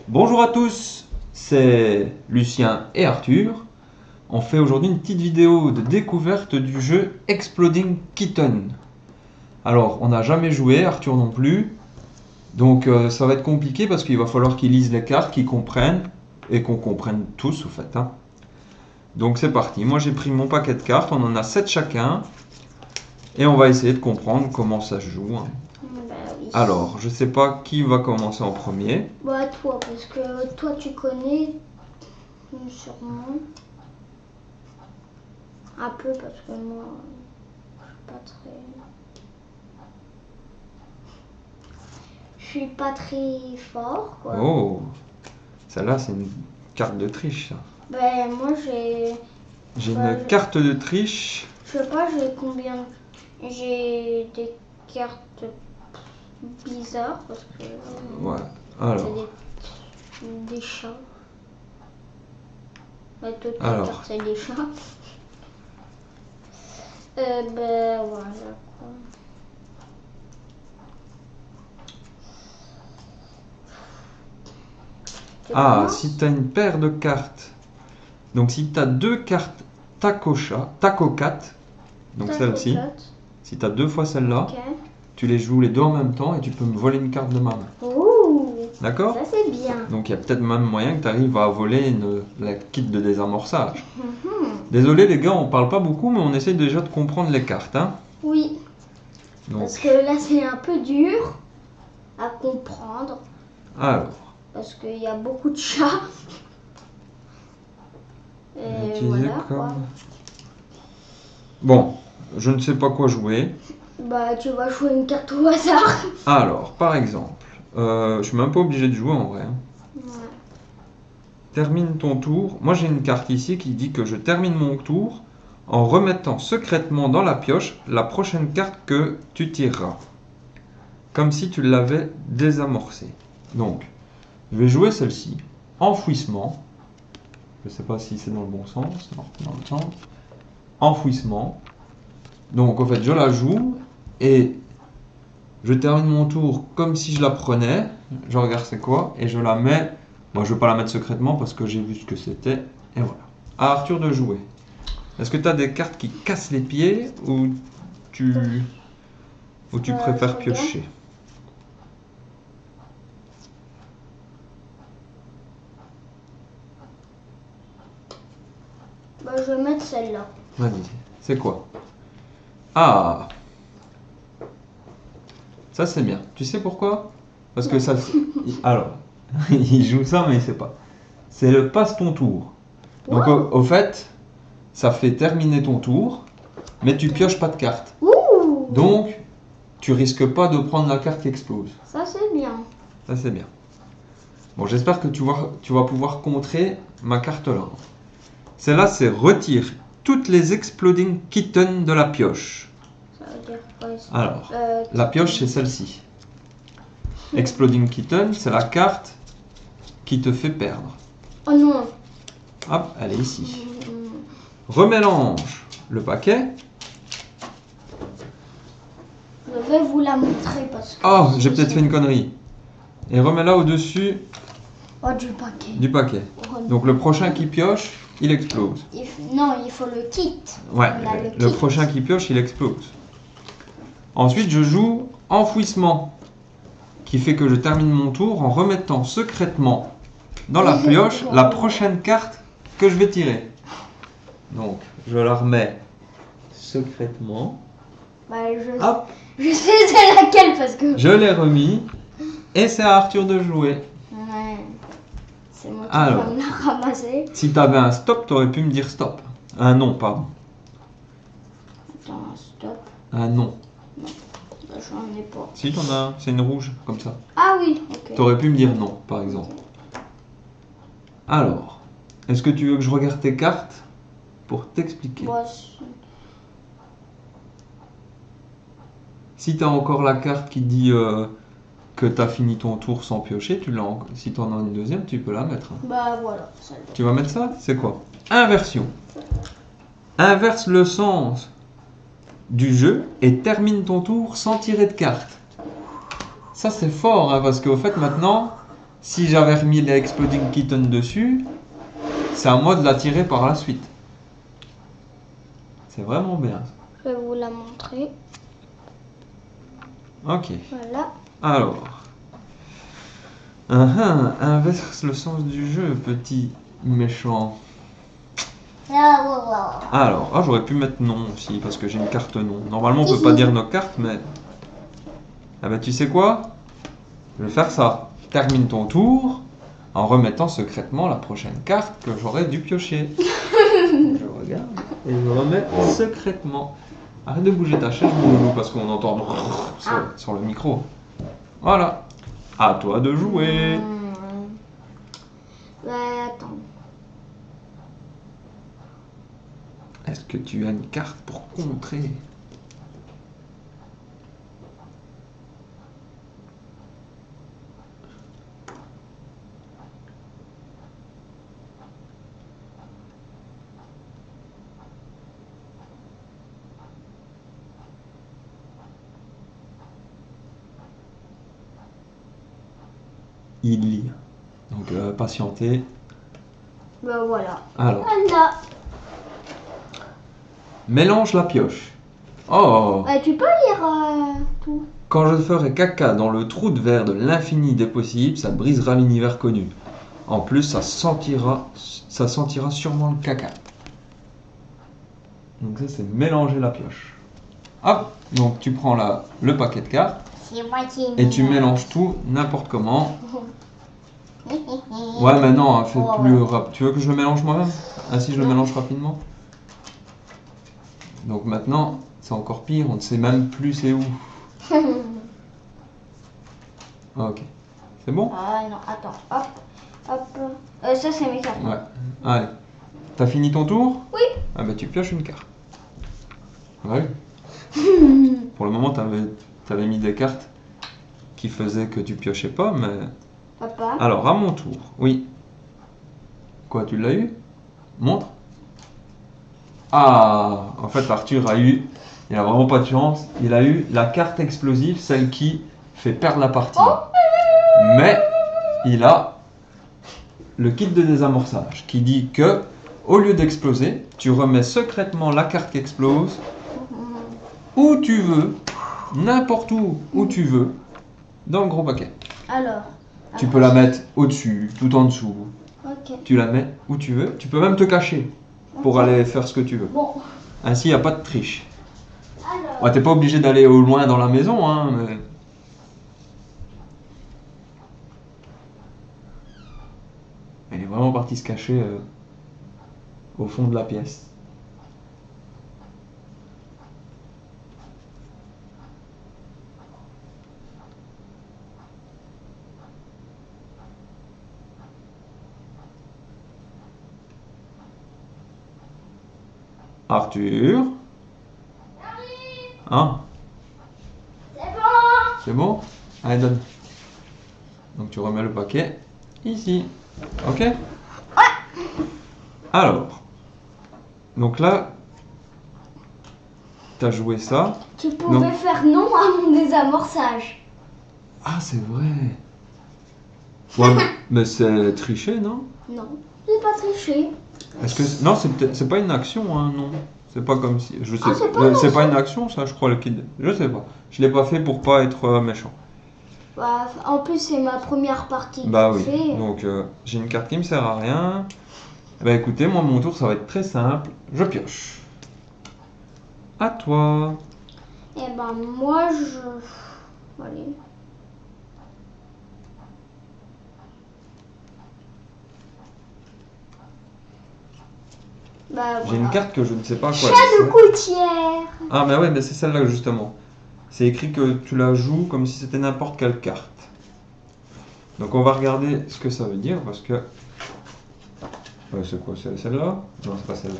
Bonjour à tous, c'est Lucien et Arthur. On fait aujourd'hui une petite vidéo de découverte du jeu Exploding Kitten. Alors, on n'a jamais joué, Arthur non plus. Donc ça va être compliqué parce qu'il va falloir qu'ils lisent les cartes, qu'ils comprennent et qu'on comprenne tous au fait. Donc c'est parti, moi j'ai pris mon paquet de cartes, on en a 7 chacun. Et on va essayer de comprendre comment ça se joue. Bah oui. Alors, je sais pas qui va commencer en premier. Bah toi, parce que toi tu connais sûrement un peu parce que moi je suis pas très fort quoi. Oh, celle-là c'est une carte de triche. Ça. Ben moi j'ai Une carte de triche. Je sais pas, j'ai combien. J'ai des cartes bizarres parce que. Ouais, alors. C'est des chats. Ben, toutes les Alors. cartes c'est des chats. Ben voilà quoi. Ah, si tu as une paire de cartes. Donc si tu as deux cartes Taco 4, donc celle-ci. Si tu as deux fois celle-là, tu les joues les deux en même temps et tu peux me voler une carte de ma main. Ouh, d'accord? Ça c'est bien. Donc il y a peut-être même moyen que tu arrives à voler la kit de désamorçage. Désolé les gars, on parle pas beaucoup, mais on essaie déjà de comprendre les cartes. Oui. Donc. Parce que là c'est un peu dur à comprendre. Alors. Parce qu'il y a beaucoup de chats. Et voilà, quoi. Bon, je ne sais pas quoi jouer. Bah, tu vas jouer une carte au hasard. Alors, par exemple, je suis même pas obligé de jouer en vrai. Ouais. Termine ton tour. Moi, j'ai une carte ici qui dit que je termine mon tour en remettant secrètement dans la pioche la prochaine carte que tu tireras. Comme si tu l'avais désamorcée. Donc, je vais jouer celle-ci. Enfouissement. Je ne sais pas si c'est dans le bon sens. Non, dans le sens. Enfouissement. Donc, en fait, je la joue et je termine mon tour comme si je la prenais. Je regarde c'est quoi et je la mets. Moi, je ne vais pas la mettre secrètement parce que j'ai vu ce que c'était. Et voilà. À Arthur de jouer. Est-ce que tu as des cartes qui cassent les pieds ou tu préfères piocher? Bah, je vais mettre celle-là. Vas-y. C'est quoi? Ah! Ça, c'est bien. Tu sais pourquoi? Parce que ça... Alors, il joue ça, mais il ne sait pas. C'est le passe ton tour. Donc, au fait, ça fait terminer ton tour, mais tu pioches pas de carte. Ouh. Donc, tu risques pas de prendre la carte qui explose. Ça, c'est bien. Ça, c'est bien. Bon, j'espère que tu vas pouvoir contrer ma carte là. Celle-là, c'est retire toutes les Exploding Kittens de la pioche. Ça veut dire quoi? Alors, la pioche, c'est celle-ci. Exploding Kitten, c'est la carte qui te fait perdre. Oh non. Hop, elle est ici. Remélange le paquet. Je vais vous la montrer parce que... Oh, j'ai peut-être fait une connerie. Et remets-la au-dessus du paquet. Donc le prochain qui pioche, il explose. Non, il faut le kit. Ouais, le prochain qui pioche, il explose. Ensuite, je joue enfouissement, qui fait que je termine mon tour en remettant secrètement dans la pioche la prochaine carte que je vais tirer. Donc, je la remets secrètement. Bah, je sais c'est laquelle parce que... Je l'ai remis et c'est à Arthur de jouer. Ouais. C'est moi qui vais me la ramasser. Si tu avais un stop, tu aurais pu me dire stop. Un non, pardon. Attends, un stop. Un non. Non, bah, j'en ai pas. Si, t'en as un. C'est une rouge, comme ça. Ah oui, ok. Tu aurais pu me dire non, par exemple. Alors, est-ce que tu veux que je regarde tes cartes pour t'expliquer? Si tu as encore la carte qui dit que tu as fini ton tour sans piocher, si tu en as une deuxième, tu peux la mettre. Bah voilà. Tu vas mettre ça? C'est quoi? Inversion. Inverse le sens du jeu et termine ton tour sans tirer de carte. Ça c'est fort parce qu'au fait maintenant, si j'avais remis les Exploding Kitten dessus, c'est à moi de la tirer par la suite. C'est vraiment bien. Je vais vous la montrer. Ok. Voilà. Alors. Inverse le sens du jeu, petit méchant. Alors, j'aurais pu mettre non aussi, parce que j'ai une carte non. Normalement, on peut pas dire nos cartes, mais... Ah bah, tu sais quoi? Je vais faire ça. Termine ton tour en remettant secrètement la prochaine carte que j'aurais dû piocher. Je regarde et je remets secrètement. Arrête de bouger ta chaise, mon loulou, parce qu'on entend sur le micro. Voilà. À toi de jouer. Attends. Est-ce que tu as une carte pour contrer? Il lit. Donc patientez. Ben voilà. Alors, Voilà. mélange la pioche. Oh! Tu peux lire tout. Quand je ferai caca dans le trou de verre de l'infini des possibles, ça brisera l'univers connu. En plus, ça sentira sûrement le caca. Donc ça, c'est mélanger la pioche. Hop! Donc tu prends le paquet de cartes C'est moi qui et tu mélanges tout n'importe comment. Ouais, mais non, hein, fais plus rapide. Tu veux que je le mélange moi-même? Ainsi, je le mélange rapidement. Donc maintenant, c'est encore pire, on ne sait même plus c'est où. Ok. C'est bon? Ah non, attends. Hop. Hop. Ça, c'est mes cartes. Ouais. Allez. T'as fini ton tour? Oui. Ah bah tu pioches une carte. Ouais. Pour le moment, t'avais mis des cartes qui faisaient que tu piochais pas, mais... Papa. Alors, à mon tour. Oui. Quoi, tu l'as eu? Montre. Ah, en fait, Arthur a eu... Il a vraiment pas de chance. Il a eu la carte explosive, celle qui fait perdre la partie. Mais il a le kit de désamorçage qui dit que, au lieu d'exploser, tu remets secrètement la carte qui explose où tu veux, n'importe où tu veux, dans le gros paquet. Alors. Tu peux la mettre au-dessus, tout en dessous. Ok. Tu la mets où tu veux. Tu peux même te cacher pour aller faire ce que tu veux. Bon. Ainsi, il n'y a pas de triche. Alors. Ouais, t'es pas obligé d'aller au loin dans la maison, hein. Mais... Elle est vraiment partie se cacher au fond de la pièce. Arthur. Hein? C'est bon. C'est bon? Allez, donne. Donc tu remets le paquet ici. Ok? Ouais. Alors. Donc là, t'as joué ça. Tu pouvais faire non à mon désamorçage. Ah, c'est vrai. Ouais, mais c'est triché, non? Non, j'ai pas triché. Est-ce que non, c'est pas une action, hein, non. C'est pas comme si je sais. Ah, c'est pas une action, ça, je crois le kid. Je sais pas. Je l'ai pas fait pour pas être méchant. Bah, en plus, c'est ma première partie. Bah que oui. je fais. Donc j'ai une carte qui me sert à rien. Bah écoutez, moi mon tour, ça va être très simple. Je pioche. À toi. Eh ben, moi, je. Allez. Bah, J'ai une carte que je ne sais pas quoi. Chat de gouttière. Ah, mais ouais, mais c'est celle-là justement. C'est écrit que tu la joues comme si c'était n'importe quelle carte. Donc on va regarder ce que ça veut dire parce que. C'est quoi? C'est celle-là? Non, c'est pas celle-là.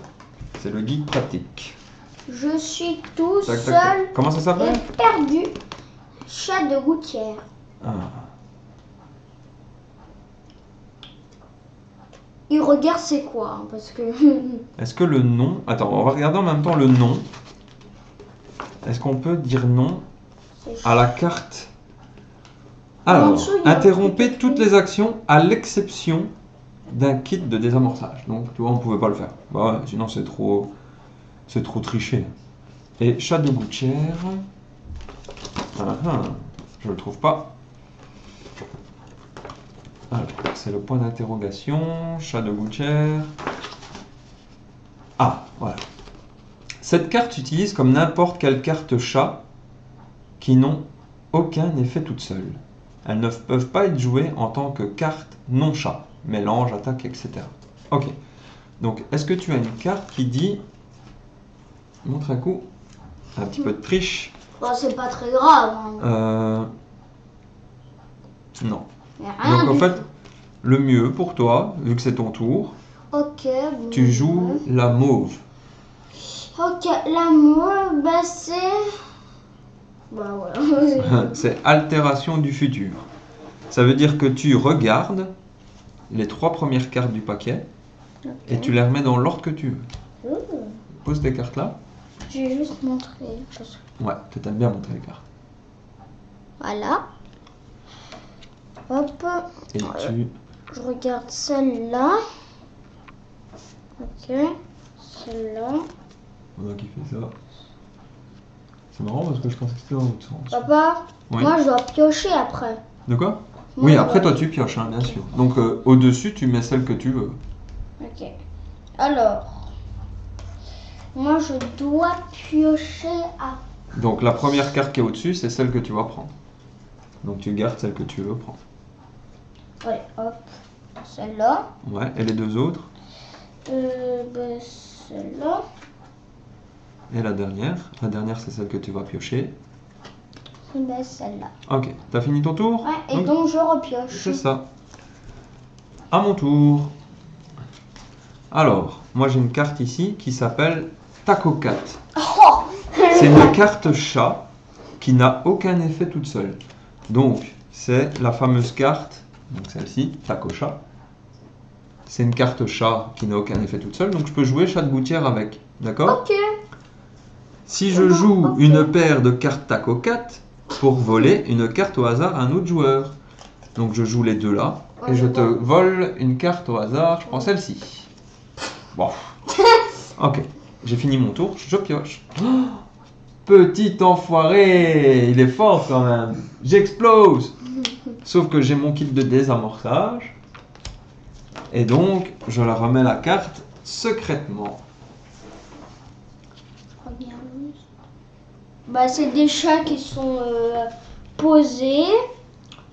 C'est le guide pratique. Je suis tout Tac, tac, seul tac. Comment ça et s'appelle? perdu. Chat de gouttière. Ah. Il regarde c'est quoi, hein, parce que. Est-ce que le nom... Attends, on va regarder en même temps le nom. Est-ce qu'on peut dire non à la carte Alors, dessous, il y a un interrompez truc toutes écrit. les actions à l'exception d'un kit de désamorçage. Donc, tu vois, on pouvait pas le faire. Bah ouais, sinon c'est trop triché. Et chat de gouttière. Je le trouve pas. Alors, c'est le point d'interrogation. Chat de gouttière. Ah, voilà. Cette carte s'utilise comme n'importe quelle carte chat qui n'ont aucun effet toute seule. Elles ne peuvent pas être jouées en tant que carte non chat, mélange, attaque, etc. Ok. Donc, est-ce que tu as une carte qui dit, montre un coup, un petit peu de triche. Bon, c'est pas très grave. Hein. Non. Y a rien Donc, en du fait, le mieux pour toi, vu que c'est ton tour, tout. Ok. Bon, tu joues la mauve. Ok, l'amour, bah c'est. Bah voilà. C'est altération du futur. Ça veut dire que tu regardes les 3 premières cartes du paquet et tu les remets dans l'ordre que tu veux. Ouh. Pose tes cartes là. J'ai juste montré. Ouais, tu t'aimes bien montrer les cartes. Voilà. Hop. Et tu... Je regarde celle-là. Ok. Celle-là. On a qui fait ça. C'est marrant parce que je pensais que c'était dans l'autre sens. Papa, Oui. moi je dois piocher après. De quoi? Moi, Oui, je après dois- toi tu pioches, hein, bien sûr. Donc au-dessus tu mets celle que tu veux. Ok. Alors. Moi je dois piocher à. Donc la première carte qui est au-dessus, c'est celle que tu vas prendre. Donc tu gardes celle que tu veux prendre. Allez, hop. Celle-là. Ouais, et les deux autres. Bah, celle-là. Et la dernière. La dernière, c'est celle que tu vas piocher. Et bah, celle-là. Ok, t'as fini ton tour? Ouais, et donc je repioche. C'est ça. À mon tour. Alors, moi j'ai une carte ici qui s'appelle Taco Cat. Oh C'est une carte chat qui n'a aucun effet toute seule. Donc, c'est la fameuse carte, donc celle-ci, Taco Chat. C'est une carte chat qui n'a aucun effet toute seule, donc je peux jouer chat de gouttière avec. D'accord? Ok. Si je joue Ok. une paire de cartes Taco Cat pour voler une carte au hasard à un autre joueur. Donc je joue les deux là, et je te vole une carte au hasard, je prends celle-ci. Bon. Ok, j'ai fini mon tour, je pioche. Oh, petit enfoiré, il est fort quand même. J'explose. Sauf que j'ai mon kit de désamorçage. Et donc, je la remets la carte secrètement. Bah, c'est des chats qui sont posés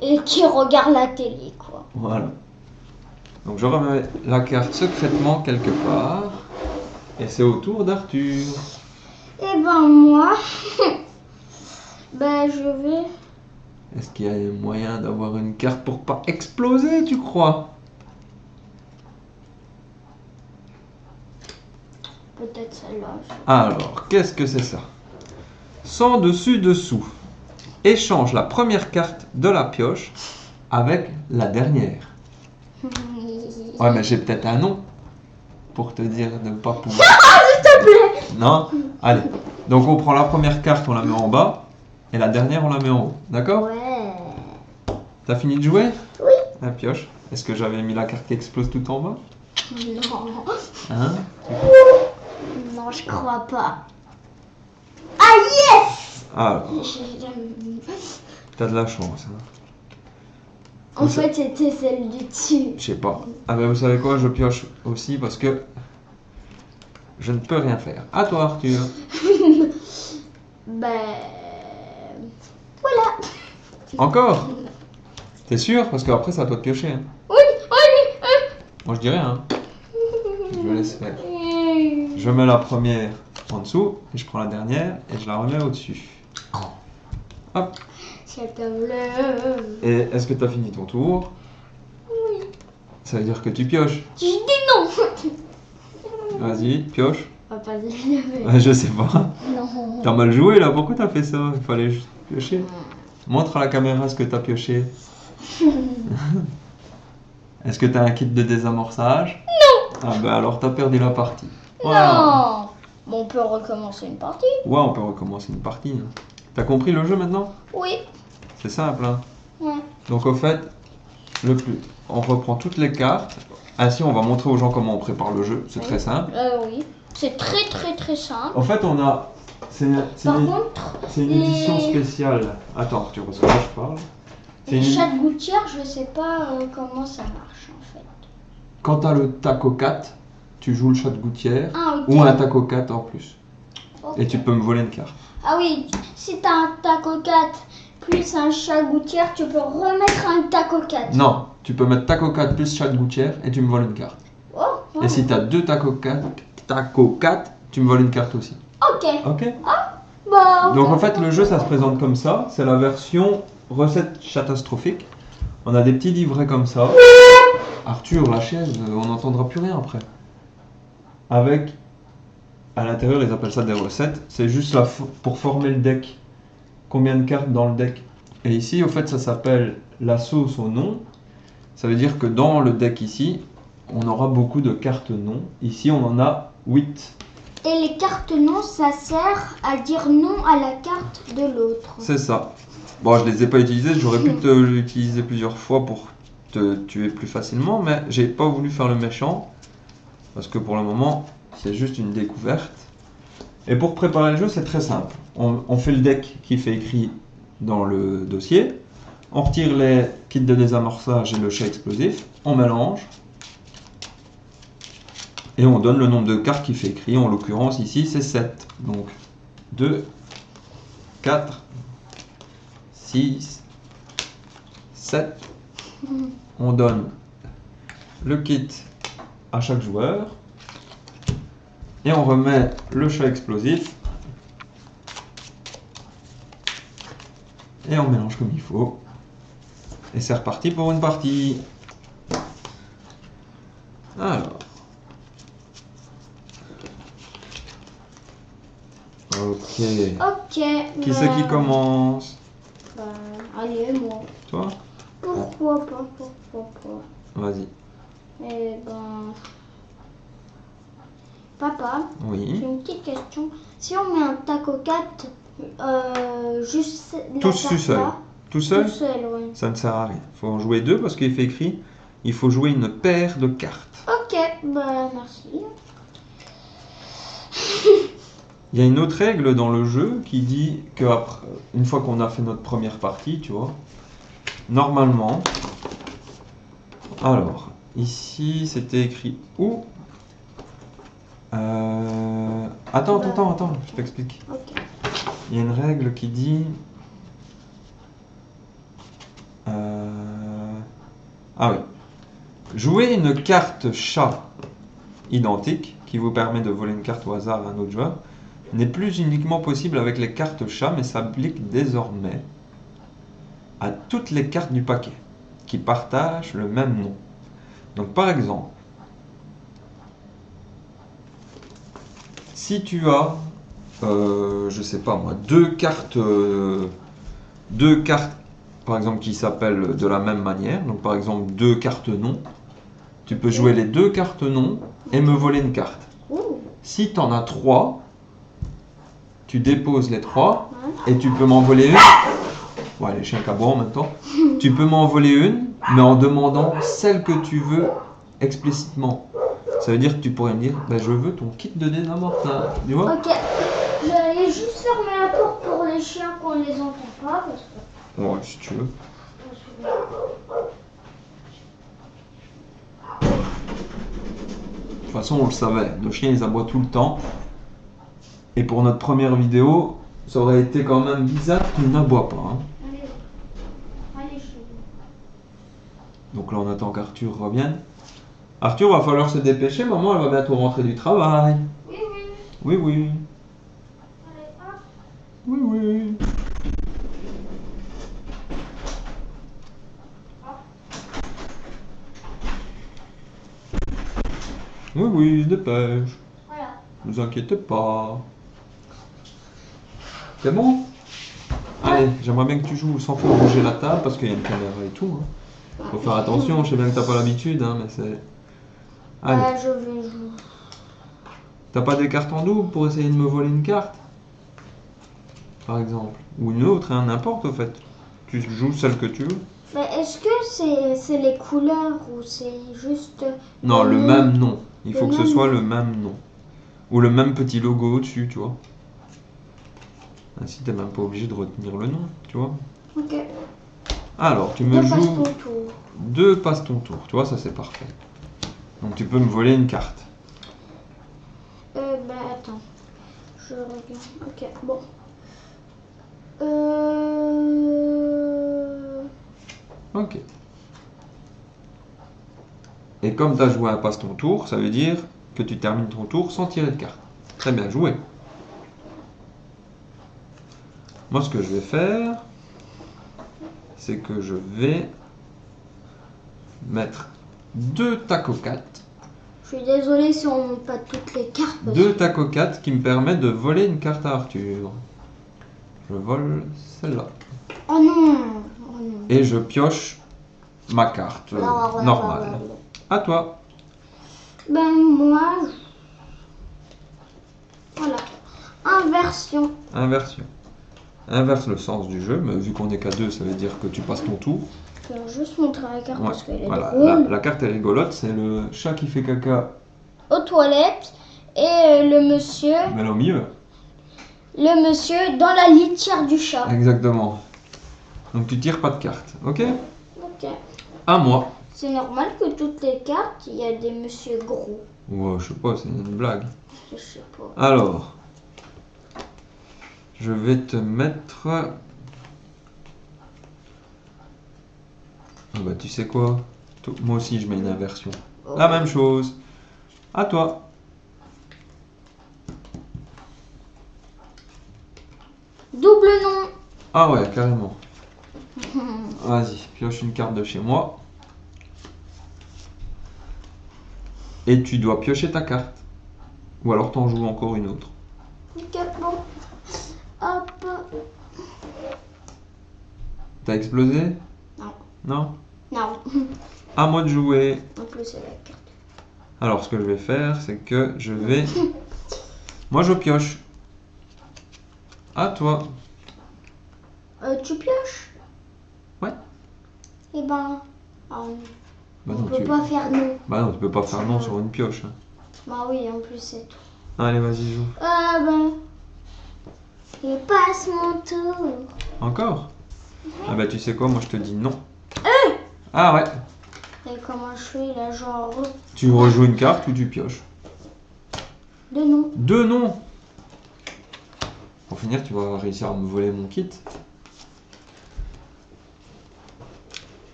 et qui regardent la télé, quoi. Voilà. Donc je remets la carte secrètement quelque part. Et c'est au tour d'Arthur. Et ben moi, bah je vais. Est-ce qu'il y a un moyen d'avoir une carte pour pas exploser, tu crois? Peut-être celle-là. Alors, qu'est-ce que c'est ça? Sans dessus-dessous. Échange la première carte de la pioche avec la dernière. Ouais, mais j'ai peut-être un nom pour te dire de ne pas pouvoir. S'il te plaît. Non? Allez. Donc on prend la première carte, on la met en bas, et la dernière, on la met en haut. D'accord? Ouais. T'as fini de jouer? Oui. La pioche. Est-ce que j'avais mis la carte qui explose tout en bas? Non. Hein? Non, je crois pas. Ah yes! Alors, t'as de la chance. Hein. En fait, c'était celle du dessus. Je sais pas. Ah ben vous savez quoi, je pioche aussi parce que je ne peux rien faire. À toi Arthur. Ben. Voilà. Encore? T'es sûr? Parce qu'après c'est à toi de piocher. Hein. Oui, oui. Moi je dis rien. Hein. Je laisse faire. Je mets la première en dessous et je prends la dernière et je la remets au-dessus. Hop. S'il te plaît. Et est-ce que t'as fini ton tour? Oui. Ça veut dire que tu pioches. Je dis non. Vas-y, pioche. Papa, je Ouais, je sais pas. Non. T'as mal joué là, pourquoi t'as fait ça? Il fallait juste piocher. Montre à la caméra ce que t'as pioché. Est-ce que t'as un kit de désamorçage? Non. Ah bah alors t'as perdu la partie. Voilà. Non. Bon, on peut recommencer une partie. Ouais, on peut recommencer une partie. Hein. T'as compris le jeu maintenant? Oui. C'est simple. Hein. Ouais. Donc au fait, on reprend toutes les cartes. Ainsi, on va montrer aux gens comment on prépare le jeu. C'est Oui. très simple. Oui. C'est très très très simple. En fait, on a... C'est Par contre, une édition spéciale. Attends Arthur, parce que là je parle. les chats de gouttière, je sais pas comment ça marche en fait. Quand tu as le taco 4, tu joues le chat de gouttière Ah, ok. ou un taco 4 en plus. Ok. Et tu peux me voler une carte. Ah oui, si t'as un taco 4 plus un chat de gouttière, tu peux remettre un taco 4. Non, tu peux mettre taco 4 plus chat de gouttière et tu me voles une carte. Oh, ouais. Et si tu as deux taco 4, tu me voles une carte aussi. Ok. Ok. Bah, Donc en fait, le jeu, ça se présente comme ça. C'est la version recette catastrophique. On a des petits livrets comme ça. Arthur, la chaise, on n'entendra plus rien après. Avec, à l'intérieur, ils appellent ça des recettes. C'est juste là pour former le deck. Combien de cartes dans le deck. Et ici, au fait, ça s'appelle la sauce au nom. Ça veut dire que dans le deck ici, on aura beaucoup de cartes non. Ici, on en a 8. et les cartes non, ça sert à dire non à la carte de l'autre. C'est ça. Bon, je les ai pas utilisés, j'aurais pu te l'utiliser plusieurs fois pour te tuer plus facilement, mais j'ai pas voulu faire le méchant, parce que pour le moment, c'est juste une découverte. Et pour préparer le jeu, c'est très simple. On fait le deck qui fait écrit dans le dossier, on retire les kits de désamorçage et le chat explosif, on mélange, et on donne le nombre de cartes qui fait écrit, en l'occurrence ici c'est 7. Donc 2, 4, 6, 7. On donne le kit à chaque joueur. Et on remet le chat explosif. Et on mélange comme il faut. Et c'est reparti pour une partie. Alors. Ok. Ok. Qui c'est qui commence? Allez, moi. Toi? Pourquoi pas. Vas-y. Eh ben... Papa, j'ai Oui. une petite question. Si on met un taco 4, juste la Tous carte seul. là, Tout seul? tout seul, oui. Ça ne sert à rien. Il faut en jouer deux parce qu'il fait écrit. Il faut jouer une paire de cartes. Ok, bah merci. Il y a une autre règle dans le jeu qui dit que une fois qu'on a fait notre première partie, tu vois, normalement, alors, ici c'était écrit où? Attends, je t'explique. Ok. Il y a une règle qui dit... Ah oui. Jouer une carte chat identique, qui vous permet de voler une carte au hasard à un autre joueur, n'est plus uniquement possible avec les cartes chat, mais s'applique désormais à toutes les cartes du paquet, qui partagent le même nom. Donc par exemple, si tu as, je sais pas moi, deux cartes par exemple qui s'appellent de la même manière, donc par exemple deux cartes non, tu peux jouer les deux cartes non et me voler une carte. Si tu en as trois, tu déposes les trois et tu peux m'en voler une. Ouais, les chiens cabots en même temps. Tu peux m'en voler une, mais en demandant celle que tu veux explicitement. Ça veut dire que tu pourrais me dire, bah, je veux ton kit de désamorçage. Tu vois? Ok. J'allais juste fermer la porte pour les chiens qu'on les entend pas. Parce que... Ouais, si tu veux. De toute façon, on le savait, nos chiens ils aboient tout le temps. Et pour notre première vidéo, ça aurait été quand même bizarre qu'ils n'aboient pas. Hein. Allez, chez Donc là, on attend qu'Arthur revienne. Arthur, va falloir se dépêcher, maman, elle va bientôt rentrer du travail. Oui. Oui, oui. Allez, hop. Oui, oui. Oui, oui, dépêche. Voilà. Ne vous inquiétez pas. C'est bon? Allez, j'aimerais bien que tu joues sans faire bouger la table parce qu'il y a une caméra et tout. Hein. Faut faire attention, je sais bien que t'as pas l'habitude, hein, mais c'est... Allez. Je vais jouer. T'as pas des cartes en double pour essayer de me voler une carte? Par exemple. Ou une autre, hein, n'importe au fait. Tu joues celle que tu veux. Mais est-ce que c'est les couleurs ou c'est juste... Non, le nom? même nom. Il faut Le que ce même soit nom. le même nom. Ou le même petit logo au-dessus, tu vois. Ainsi, t'es même pas obligé de retenir le nom, tu vois. Ok. Alors, tu me Deux passe joues ton tour. 2 passe ton tour. Tu vois, ça c'est parfait. Donc tu peux me voler une carte. Bah attends. Je regarde. Ok, bon. Ok. Et comme tu as joué un passe ton tour, ça veut dire que tu termines ton tour sans tirer de carte. Très bien joué. Moi, ce que je vais faire, c'est que je vais mettre 2 taco 4. Je suis désolée si on monte pas toutes les cartes. parce 2 que- taco 4 qui me permettent de voler une carte à Arthur. Je vole celle-là. Oh non. Oh non. Et je pioche ma carte normale. À toi. Ben moi, voilà. Inversion. Inversion. Inverse le sens du jeu, mais vu qu'on est qu'à 2, ça veut dire que tu passes ton tour. Je vais juste montrer la carte Ouais, parce qu'elle est voilà. drôle. La carte est rigolote, c'est le chat qui fait caca, Aux toilettes et le monsieur mais au milieu. dans la litière du chat. Exactement. Donc tu tires pas de carte, ok? Ok. À moi. C'est normal que toutes les cartes, il y a des monsieur gros. Ouais, je sais pas, c'est une blague. Je sais pas. Alors, je vais te mettre... Ah bah tu sais quoi? Moi aussi je mets une inversion. La même chose. À toi. Double nom. Ah ouais, carrément. Vas-y, pioche une carte de chez moi. Et tu dois piocher ta carte. Ou alors t'en joues encore une autre. Ok, bon. Hop. T'as explosé? Non. Non? Non. À moi de jouer. En plus, c'est la carte. Alors ce que je vais faire, c'est que je vais... Moi je pioche. À toi. Tu pioches? Ouais. Eh ben, Bah on non, peut pas faire non. Bah non, tu peux pas faire non sur une pioche. Hein. Bah oui, en plus, c'est tout. Allez, vas-y, joue. Ah ben. Il passe mon tour. Encore? Ah bah tu sais quoi, moi je te dis non. Ah ouais. Et comment je fais là, genre Tu rejoues une carte ou tu pioches? de non. 2 non. Pour finir, tu vas réussir à me voler mon kit.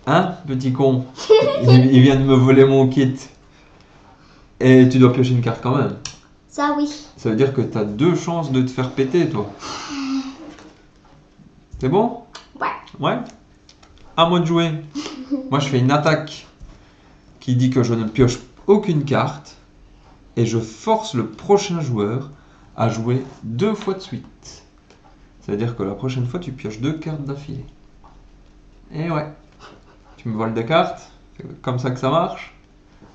Hein, petit con? Il vient de me voler mon kit. Et tu dois piocher une carte quand même. Ça oui. Ça veut dire que t'as 2 chances de te faire péter, toi. C'est bon? Ouais. Ouais? À moi de jouer. Moi, je fais une attaque qui dit que je ne pioche aucune carte. Et je force le prochain joueur à jouer 2 fois de suite. Ça veut dire que la prochaine fois, tu pioches 2 cartes d'affilée. Et ouais. Tu me voles des cartes. C'est comme ça que ça marche.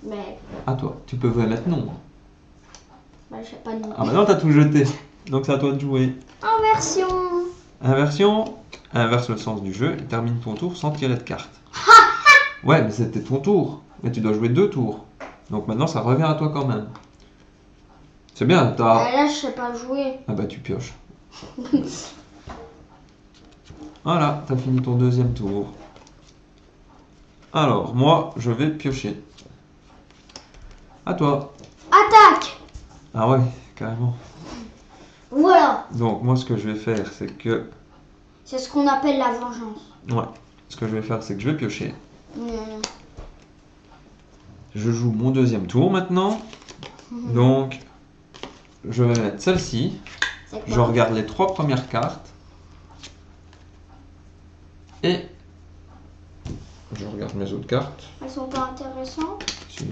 Mais À toi. Tu peux mettre non. bah, j'ai pas de nom. Ah bah non, t'as tout jeté. Donc c'est à toi de jouer. Inversion. Inversion. Inverse le sens du jeu et termine ton tour sans tirer de carte. Ouais, mais c'était ton tour. Mais tu dois jouer 2 tours. Donc maintenant, ça revient à toi quand même. C'est bien, t'as... Là, je sais pas jouer. Ah bah tu pioches. Voilà, t'as fini ton 2e tour. Alors, moi, je vais piocher. À toi. Attaque. Ah ouais, carrément. Voilà. Donc, moi, ce que je vais faire, c'est que... C'est ce qu'on appelle la vengeance. Ouais. Ce que je vais faire, c'est que je vais piocher. Mmh. Je joue mon 2e tour maintenant. Donc, je vais mettre celle-ci. C'est Je quoi? regarde les 3 premières cartes. Et... je regarde mes autres cartes. Elles sont pas intéressantes? Si.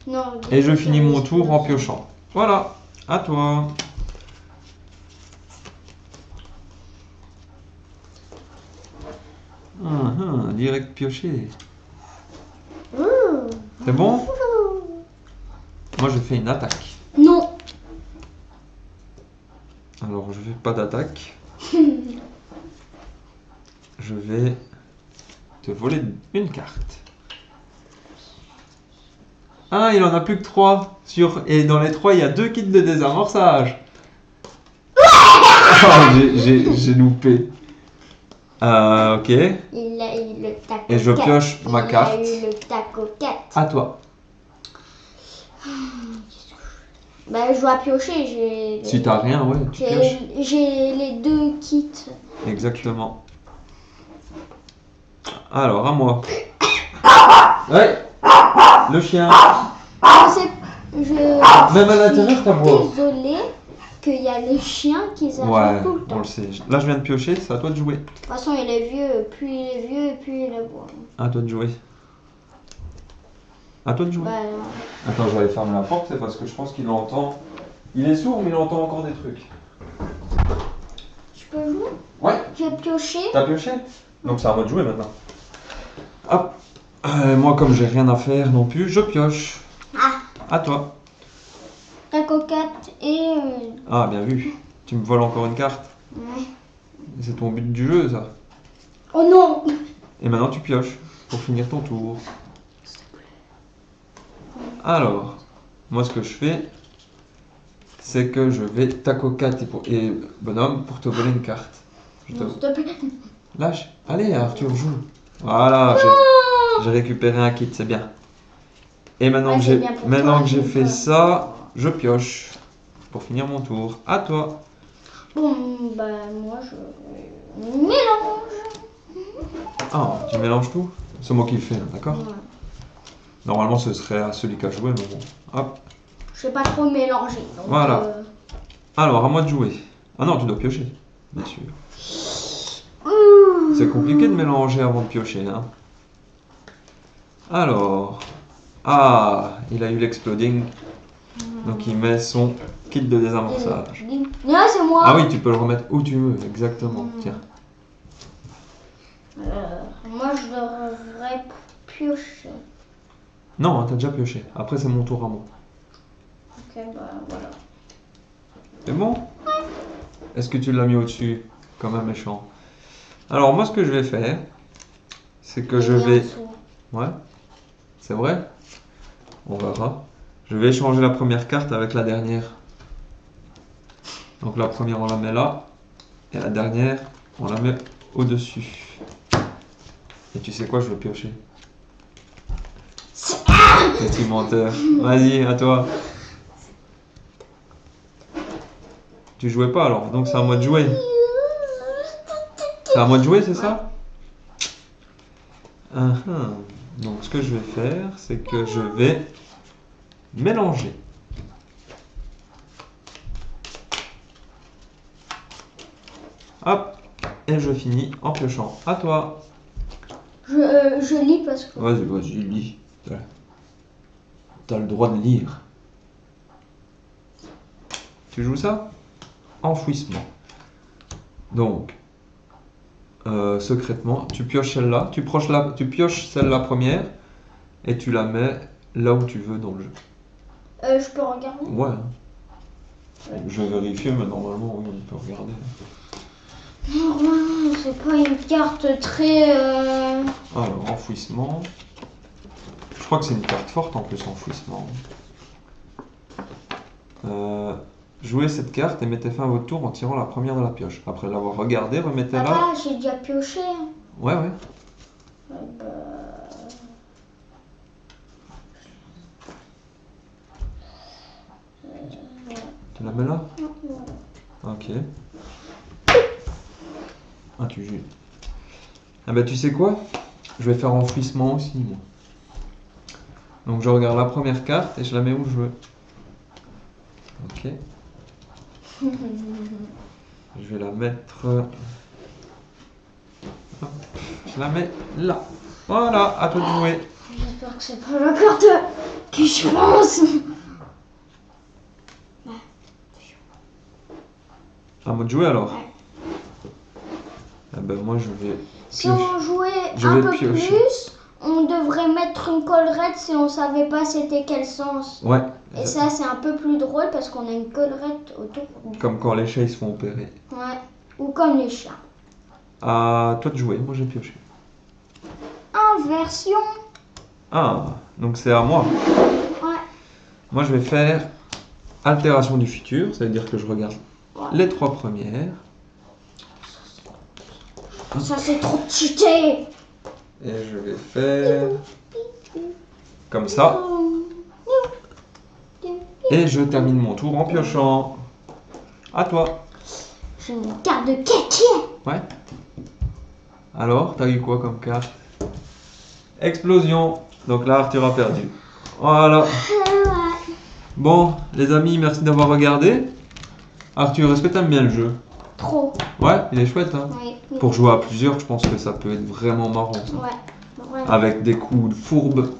Non. Et je finis mon tour en piochant. Voilà, à toi. Direct pioché. C'est bon? Moi je fais une attaque. Non. Alors je fais pas d'attaque. je vais te voler une carte. Ah, il en a plus que 3. Et dans les 3, il y a 2 kits de désamorçage. Oh, j'ai loupé. Ok. Il a eu le taco. Et je pioche ma carte. Il a eu le taco 4. À toi. Bah, je dois piocher. Si t'as rien, ouais, tu pioches. J'ai les 2 kits. Exactement. Alors, à moi. Ouais. Le chien. Même à l'intérieur, t'as bois. Désolée qu'il y a les chiens qui arrivent Ouais, tout le temps. on le sait. Là, je viens de piocher, c'est à toi de jouer. De toute façon, il est vieux, plus il est vieux, plus il est beau. À toi de jouer. À toi de jouer. Bah, Attends, je vais aller fermer la porte, c'est parce que je pense qu'il entend. Il est sourd, mais il entend encore des trucs. je peux jouer? Ouais. Je vais piocher. T'as pioché? Donc c'est à moi de jouer maintenant. Hop. Moi, comme j'ai rien à faire non plus, je pioche. Ah, À toi. taco 4 et... Ah, bien vu. Tu me voles encore une carte. Ouais. C'est ton but du jeu, ça. Oh non! Et maintenant, tu pioches pour finir ton tour. Alors, moi, ce que je fais, c'est que je vais taco 4 et bonhomme pour te voler une carte. Non, s'il te plaît. Lâche. Allez, Arthur, joue. Voilà, j'ai récupéré un kit, c'est bien. Et maintenant Ouais, que c'est j'ai bien pour maintenant toi, que j'ai c'est fait pas- ça, je pioche pour finir mon tour. À toi. Bon, bah, moi, je mélange. Ah, tu mélanges tout? C'est moi qui le fais, hein, d'accord? Ouais. Normalement, ce serait à celui qui a joué, mais bon. Hop. Je sais pas trop mélanger. Donc, Voilà. Alors, à moi de jouer. Ah non, tu dois piocher, bien sûr. C'est compliqué de mélanger avant de piocher, hein. Alors. Ah, il a eu l'exploding. Donc il met son kit de désamorçage. Là, c'est moi. Ah oui, tu peux le remettre où tu veux, exactement. Tiens. Moi, je devrais piocher. Non, hein, t'as déjà pioché. Après, c'est mon tour à moi. Ok, bah, voilà. C'est bon? Est-ce que tu l'as mis au-dessus? Comme un méchant. Alors, moi, ce que je vais faire, c'est que je Et en vais... dessous. Ouais? C'est vrai? On verra. Je vais échanger la première carte avec la dernière. Donc la première, on la met là. Et la dernière, on la met au-dessus. Et tu sais quoi, je vais piocher. Petit menteur. Vas-y, à toi. Tu jouais pas alors, donc c'est à moi de jouer. C'est à moi de jouer, c'est ça? Donc ce que je vais faire, c'est que je vais mélanger. Hop, et je finis en piochant. À toi. Je lis parce que... Vas-y, lis. T'as le droit de lire. Tu joues ça? Enfouissement. Donc, secrètement, tu pioches celle-là, tu pioches celle-là première et tu la mets là où tu veux dans le jeu. je peux regarder? Ouais. Je vais vérifier, mais normalement, oui, on peut regarder. Normalement, c'est pas une carte très... Alors, enfouissement. Je crois que c'est une carte forte en plus, enfouissement. Jouez cette carte et mettez fin à votre tour en tirant la première de la pioche. Après l'avoir regardée, remettez-la. Papa, j'ai déjà pioché. Ouais. Bah... Tu la mets là? Ok. Ah, tu joues. Ah bah tu sais quoi? Je vais faire enfouissement aussi, moi. Donc je regarde la première carte et je la mets où je veux. Ok. Je vais la mettre... Hop. Je la mets là. Voilà, à toi de jouer. J'espère que c'est pas la carte que je pense. À moi de jouer alors. Ah ben moi je vais... Si on jouait Je un vais peu piocher. plus, on devrait mettre une collerette si on savait pas c'était quel sens. Ouais. Et ça, c'est un peu plus drôle parce qu'on a une collerette autour. Comme quand les chats ils se font opérer. Ouais. Ou comme les chiens. À toi de jouer, moi j'ai pioché. Inversion. Ah, donc c'est à moi. Ouais. Moi je vais faire altération du futur, ça veut dire que je regarde Ouais. les 3 premières. Ça c'est trop cheaté. Et je vais faire comme ça. Et je termine mon tour en piochant. À toi. J'ai une carte de kéké. Ouais. Alors, t'as eu quoi comme carte? Explosion. Donc là, Arthur a perdu. Voilà. Ouais. Bon, les amis, merci d'avoir regardé. Arthur, est-ce que t'aimes bien le jeu? Trop. Ouais, il est chouette, hein? Ouais. Pour jouer à plusieurs, je pense que ça peut être vraiment marrant, ça. Ouais. Vraiment. Avec des coups de fourbe.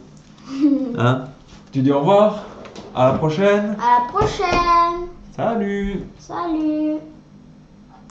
Hein? Tu dis au revoir. À la prochaine. À la prochaine. Salut. Salut.